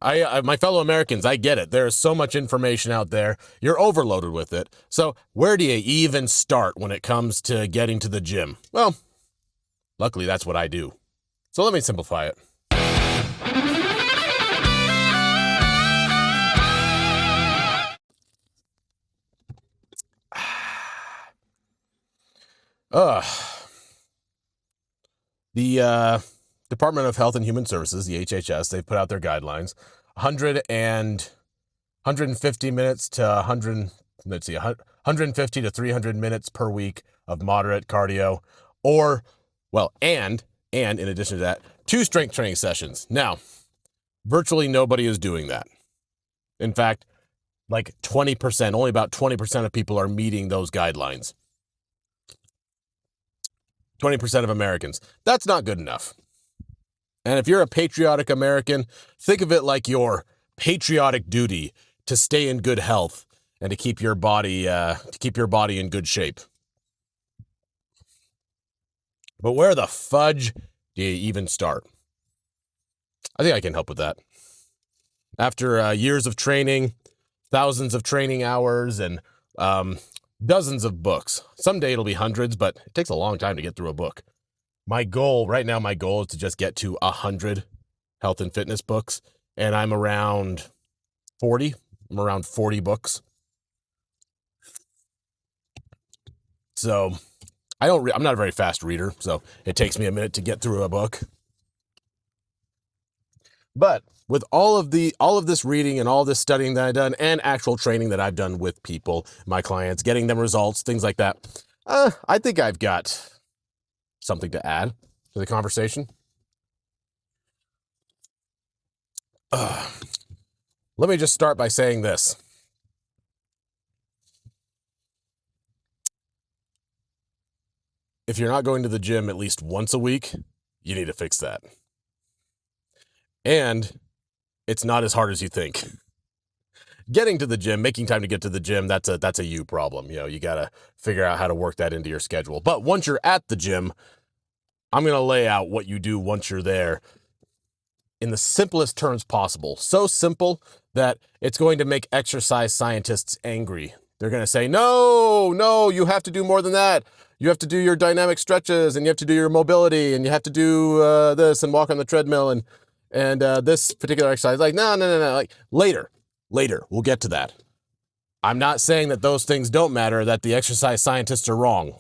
My fellow Americans, I get it. There is so much information out there. You're overloaded with it. So where do you even start when it comes to getting to the gym? Well, luckily that's what I do. So let me simplify it. The Department of Health and Human Services, the HHS, they put out their guidelines. 150 minutes to 150 to 300 minutes per week of moderate cardio, or, well, and in addition to that, 2 strength training sessions. Now, virtually nobody is doing that. In fact, like 20%, only about 20% of people are meeting those guidelines. 20% of Americans. That's not good enough. And if you're a patriotic American, think of it like your patriotic duty to stay in good health and to keep your body in good shape. But where the fudge do you even start? I think I can help with that. After years of training, thousands of training hours, and dozens of books. Someday it'll be hundreds, but it takes a long time to get through a book. Right now, my goal is to just get to 100 health and fitness books, and I'm around 40. I'm around 40 books. So I'm not a very fast reader, so it takes me a minute to get through a book. But with all of this reading and all this studying that I've done and actual training that I've done with people, my clients, getting them results, things like that, I think I've got something to add to the conversation. Let me just start by saying this. If you're not going to the gym at least once a week, you need to fix that. And it's not as hard as you think. Getting to the gym, making time to get to the gym, that's a you problem. You got to figure out how to work that into your schedule. But once you're at the gym, I'm going to lay out what you do once you're there in the simplest terms possible. So simple that it's going to make exercise scientists angry. They're going to say, no, you have to do more than that. You have to do your dynamic stretches, and you have to do your mobility, and you have to do this and walk on the treadmill and this particular exercise. Like, no. Like, later, we'll get to that. I'm not saying that those things don't matter, that the exercise scientists are wrong.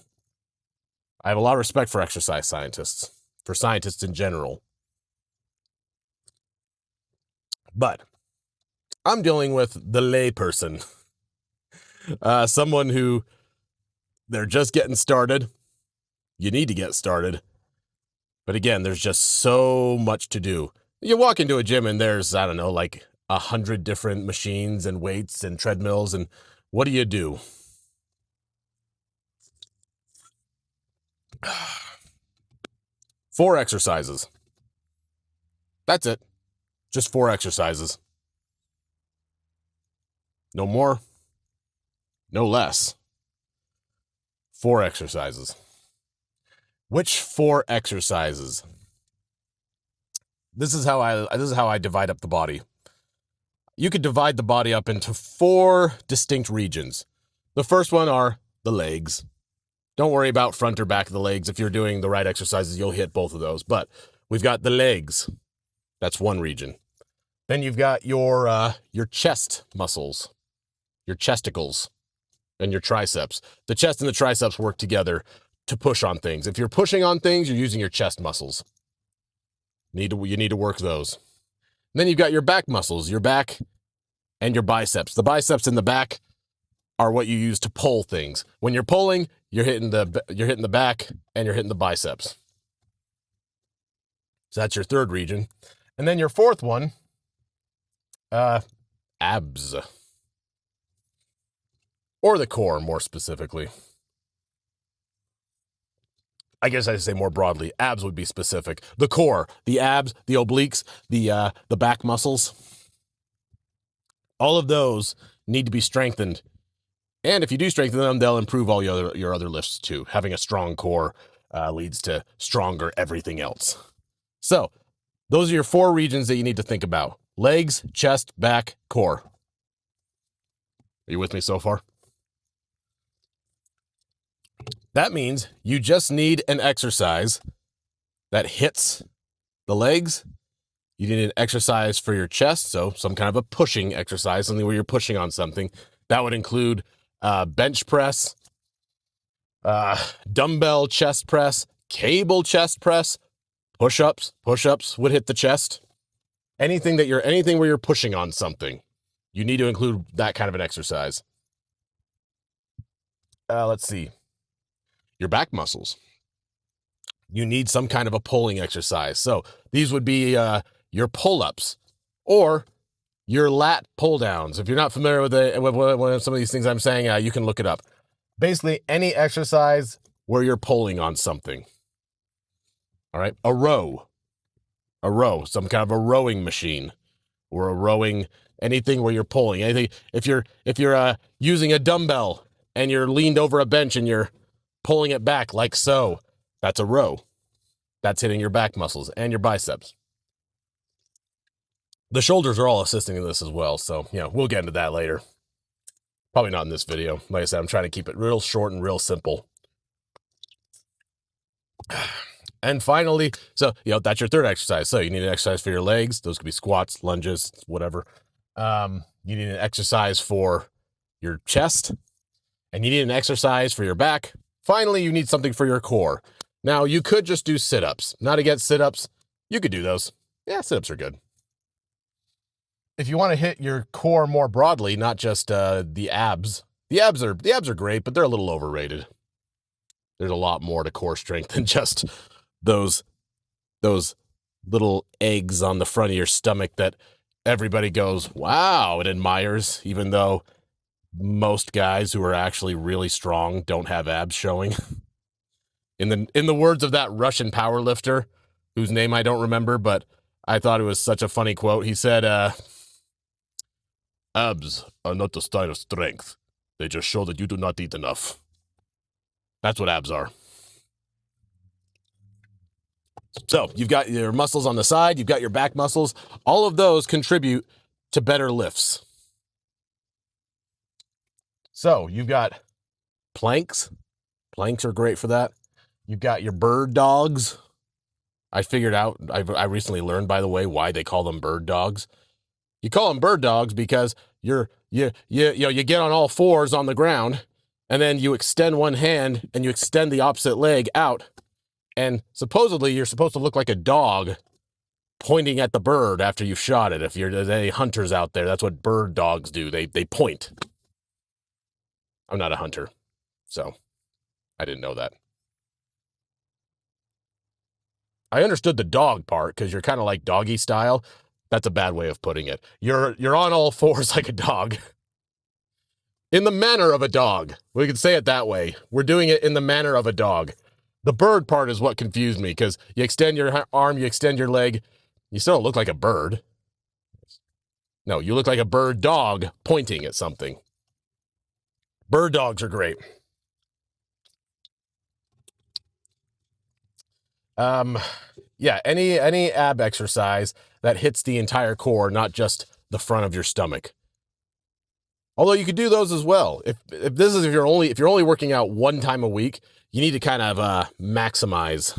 I have a lot of respect for exercise scientists, for scientists in general. But I'm dealing with the layperson, someone who they're just getting started. You need to get started. But again, there's just so much to do. You walk into a gym and there's, I don't know, like 100 different machines and weights and treadmills. And what do you do? Four exercises. That's it. Just 4 exercises. No more. No less. 4 exercises. Which 4 exercises? This is how I divide up the body. You could divide the body up into 4 distinct regions. The first one are the legs. Don't worry about front or back of the legs. If you're doing the right exercises, you'll hit both of those. But we've got the legs. That's one region. Then you've got your chest muscles, your chesticles, and your triceps. The chest and the triceps work together to push on things. If you're pushing on things, you're using your chest muscles. You need to work those. And then you've got your back muscles, your back and your biceps. The biceps in the back are what you use to pull things. When you're pulling, you're hitting the back and you're hitting the biceps. So that's your third region. And then your fourth one, abs. Or the core, more specifically. I guess I say more broadly, abs would be specific. The core, the abs, the obliques, the back muscles. All of those need to be strengthened. And if you do strengthen them, they'll improve all your other lifts too. Having a strong core leads to stronger everything else. So those are your 4 regions that you need to think about. legs, chest, back, core. Are you with me so far? That means you just need an exercise that hits the legs. You need an exercise for your chest, so some kind of a pushing exercise, something where you're pushing on something. That would include bench press, dumbbell chest press, cable chest press, push-ups. Push-ups would hit the chest. Anything where you're pushing on something, you need to include that kind of an exercise. Let's see. Your back muscles. You need some kind of a pulling exercise. So these would be your pull-ups or your lat pull-downs. If you're not familiar with some of these things I'm saying, you can look it up. Basically, any exercise where you're pulling on something. All right, a row, some kind of a rowing machine, or a rowing, anything where you're pulling. Anything. If you're using a dumbbell and you're leaned over a bench and you're pulling it back like so, that's a row. That's hitting your back muscles and your biceps. The shoulders are all assisting in this as well, so we'll get into that later. Probably not in this video. Like I said, I'm trying to keep it real short and real simple. And finally, so that's your third exercise. So you need an exercise for your legs. Those could be squats, lunges, whatever. You need an exercise for your chest, and you need an exercise for your back. Finally, you need something for your core. Now, you could just do sit-ups. Not against sit-ups. You could do those. Yeah, sit-ups are good. If you want to hit your core more broadly, not just the abs. The abs are great, but they're a little overrated. There's a lot more to core strength than just those little eggs on the front of your stomach that everybody goes, wow, and admires, even though most guys who are actually really strong don't have abs showing. In the words of that Russian powerlifter, whose name I don't remember, but I thought it was such a funny quote. He said, abs are not a sign of strength. They just show that you do not eat enough. That's what abs are. So you've got your muscles on the side, you've got your back muscles. All of those contribute to better lifts. So you've got planks. Planks are great for that. You've got your bird dogs. I figured out, I recently learned, by the way, why they call them bird dogs. You call them bird dogs because you get on all fours on the ground, and then you extend one hand and you extend the opposite leg out, and supposedly you're supposed to look like a dog pointing at the bird after you've shot it. If there's any hunters out there, that's what bird dogs do. They point. I'm not a hunter, so I didn't know that. I understood the dog part because you're kind of like doggy style. That's a bad way of putting it. You're on all fours like a dog. In the manner of a dog. We could say it that way. We're doing it in the manner of a dog. The bird part is what confused me because you extend your arm, you extend your leg. You still don't look like a bird. No, you look like a bird dog pointing at something. Bird dogs are great. Yeah, any ab exercise that hits the entire core, not just the front of your stomach. Although you could do those as well. If you're only working out one time a week, you need to kind of maximize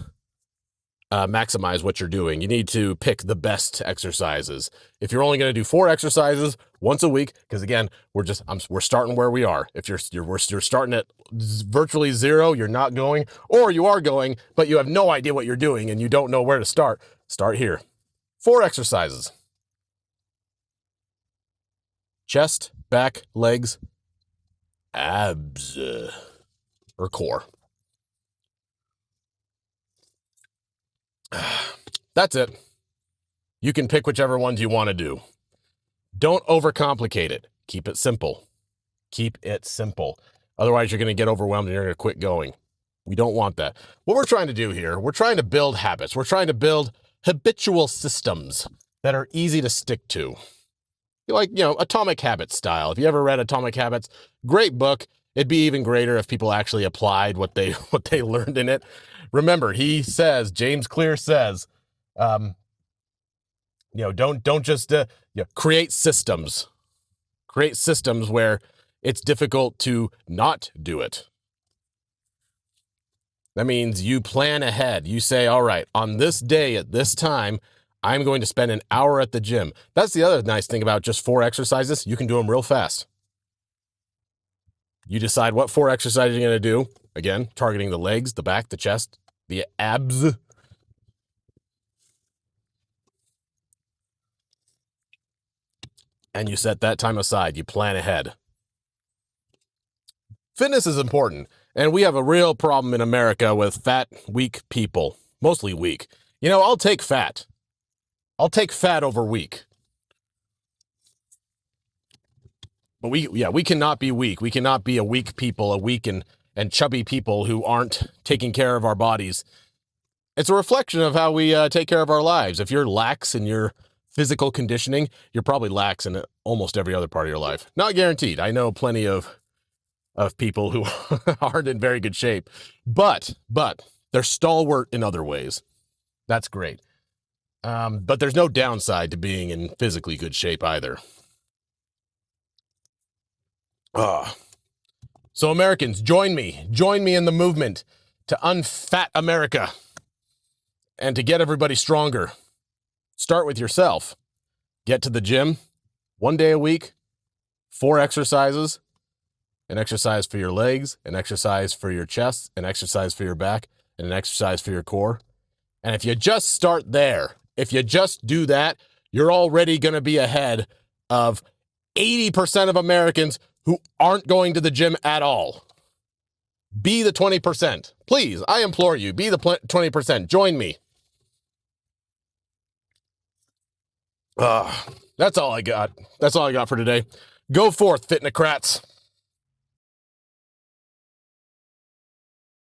what you're doing. You need to pick the best exercises. If you're only going to do 4 exercises once a week, because again, we're starting where we are. If you're starting at virtually 0, you're not going, or you are going, but you have no idea what you're doing and you don't know where to start. Start here. 4 exercises. Chest, back, legs, abs, or core. That's it. You can pick whichever ones you want to do. Don't overcomplicate it. Keep it simple. Keep it simple. Otherwise, you're going to get overwhelmed and you're going to quit going. We don't want that. What we're trying to do here, we're trying to build habits. We're trying to build habitual systems that are easy to stick to. Like, Atomic Habits style. If you ever read Atomic Habits, great book. It'd be even greater if people actually applied what they learned in it. Remember, James Clear says, Don't just create systems. Create systems where it's difficult to not do it. That means you plan ahead. You say, all right, on this day at this time, I'm going to spend an hour at the gym. That's the other nice thing about just 4 exercises. You can do them real fast. You decide what 4 exercises you're going to do. Again, targeting the legs, the back, the chest, the abs. And you set that time aside. You plan ahead. Fitness is important. And we have a real problem in America with fat, weak people. Mostly weak. I'll take fat. I'll take fat over weak. But we cannot be weak. We cannot be a weak people, a weak and chubby people who aren't taking care of our bodies. It's a reflection of how we take care of our lives. If you're lax in your physical conditioning, you're probably lax in almost every other part of your life. Not guaranteed. I know plenty of people who aren't in very good shape, but they're stalwart in other ways. That's great. But there's no downside to being in physically good shape either. So Americans, join me in the movement to unfat America and to get everybody stronger. Start with yourself. Get to the gym 1 day a week, 4 exercises, an exercise for your legs, an exercise for your chest, an exercise for your back, and an exercise for your core. And if you just start there, if you just do that, you're already going to be ahead of 80% of Americans who aren't going to the gym at all. Be the 20%. Please, I implore you, be the 20%. Join me. That's all I got. That's all I got for today. Go forth, fitnocrats.